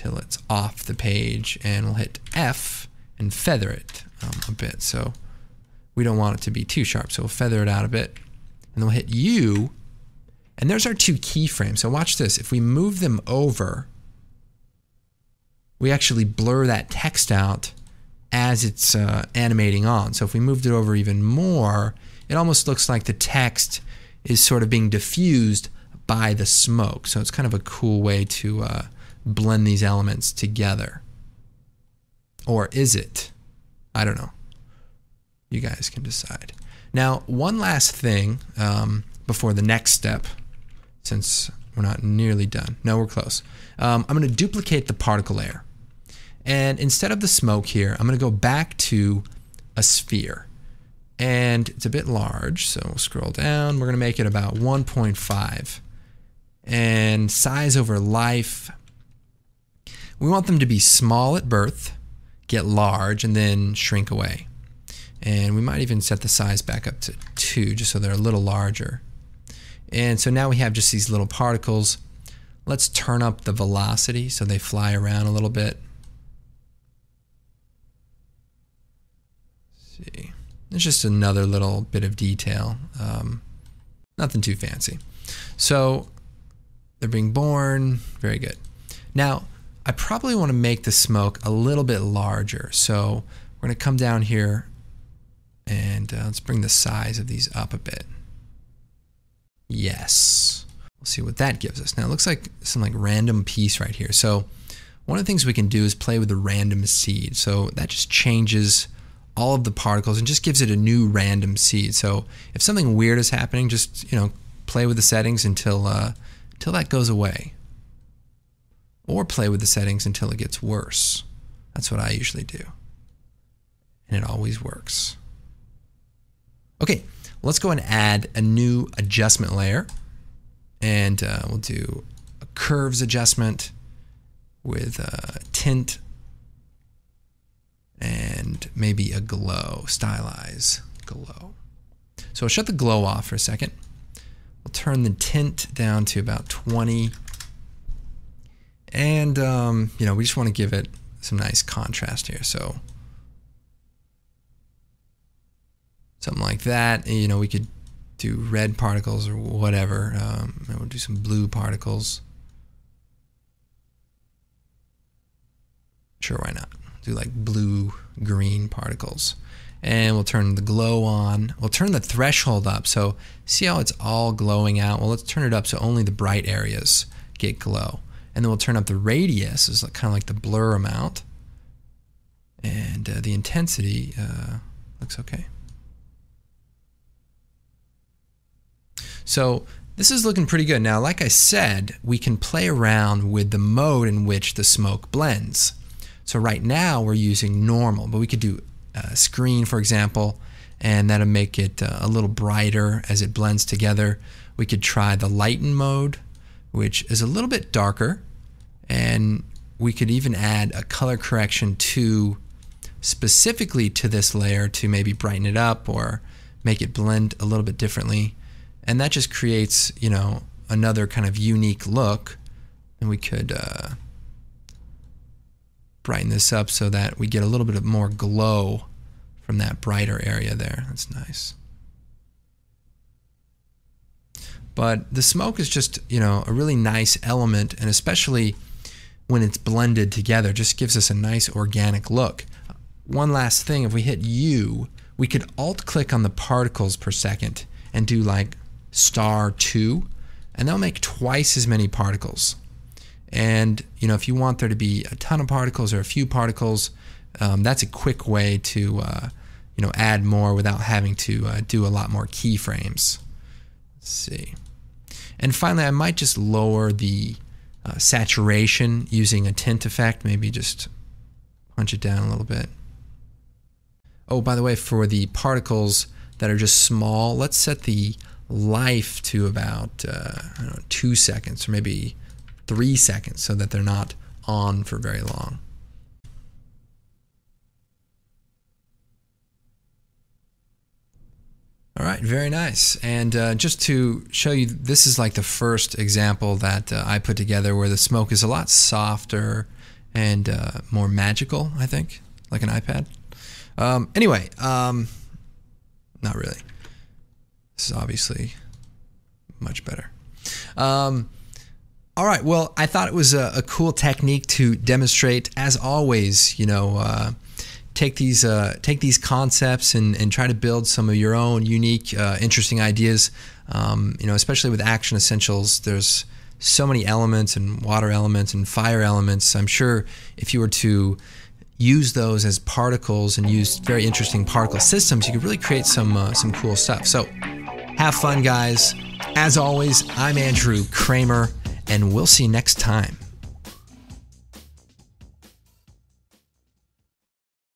until it's off the page, and we'll hit F and feather it a bit. So we don't want it to be too sharp, so we'll feather it out a bit. And then we'll hit U, and there's our 2 keyframes. So watch this. If we move them over, we actually blur that text out as it's animating on. So if we moved it over even more, it almost looks like the text is sort of being diffused by the smoke. So it's kind of a cool way to blend these elements together. Or is it? I don't know. You guys can decide. Now, one last thing before the next step, since we're not nearly done. No, we're close. I'm going to duplicate the particle layer. And instead of the smoke here, I'm going to go back to a sphere. And it's a bit large, so we'll scroll down. We're going to make it about 1.5. And size over life, we want them to be small at birth, get large, and then shrink away. And we might even set the size back up to 2, just so they're a little larger. And so now we have just these little particles. Let's turn up the velocity so they fly around a little bit. Let's see. It's just another little bit of detail. Nothing too fancy. So they're being born. Very good. Now, I probably want to make the smoke a little bit larger. So we're going to come down here and let's bring the size of these up a bit. Yes. We'll see what that gives us. Now it looks like some random piece right here. So one of the things we can do is play with the random seed. So that just changes all of the particles and just gives it a new random seed. So if something weird is happening, just play with the settings until that goes away. Or play with the settings until it gets worse. That's what I usually do. And it always works. Okay, let's go and add a new adjustment layer. And we'll do a curves adjustment with a tint and maybe a glow, stylize glow. So I'll shut the glow off for a second. We'll turn the tint down to about 20. And, we just want to give it some nice contrast here. So something like that. We could do red particles or whatever. And we'll do some blue particles. Sure, why not? Do like blue-green particles. And we'll turn the glow on. We'll turn the threshold up. So see how it's all glowing out? Well, let's turn it up so only the bright areas get glow. And then we'll turn up the radius, is kind of like the blur amount. And the intensity looks okay. So this is looking pretty good. Now, like I said, we can play around with the mode in which the smoke blends. So right now we're using normal, but we could do screen, for example, and that'll make it a little brighter as it blends together. We could try the lighten mode, which is a little bit darker, and we could even add a color correction specifically to this layer to maybe brighten it up or make it blend a little bit differently. And that just creates, another kind of unique look. And we could brighten this up so that we get a little bit of more glow from that brighter area there. That's nice. But the smoke is just, a really nice element, and especially when it's blended together, just gives us a nice organic look. One last thing, if we hit U, we could alt-click on the particles per second and do like *2, and they'll make twice as many particles. And if you want there to be a ton of particles or a few particles, that's a quick way to add more without having to do a lot more keyframes. Let's see. And finally, I might just lower the saturation using a tint effect. Maybe just punch it down a little bit. Oh, by the way, for the particles that are just small, let's set the life to about 2 seconds or maybe 3 seconds so that they're not on for very long. All right, very nice. And just to show you, this is like the first example that I put together where the smoke is a lot softer and more magical, I think, like an iPad. Anyway, not really. This is obviously much better. All right, well, I thought it was a cool technique to demonstrate. As always, take these concepts and try to build some of your own unique, interesting ideas. Especially with Action Essentials, there's so many elements, and water elements and fire elements. I'm sure if you were to use those as particles and use very interesting particle systems, you could really create some cool stuff. So have fun, guys. As always, I'm Andrew Kramer, and we'll see you next time.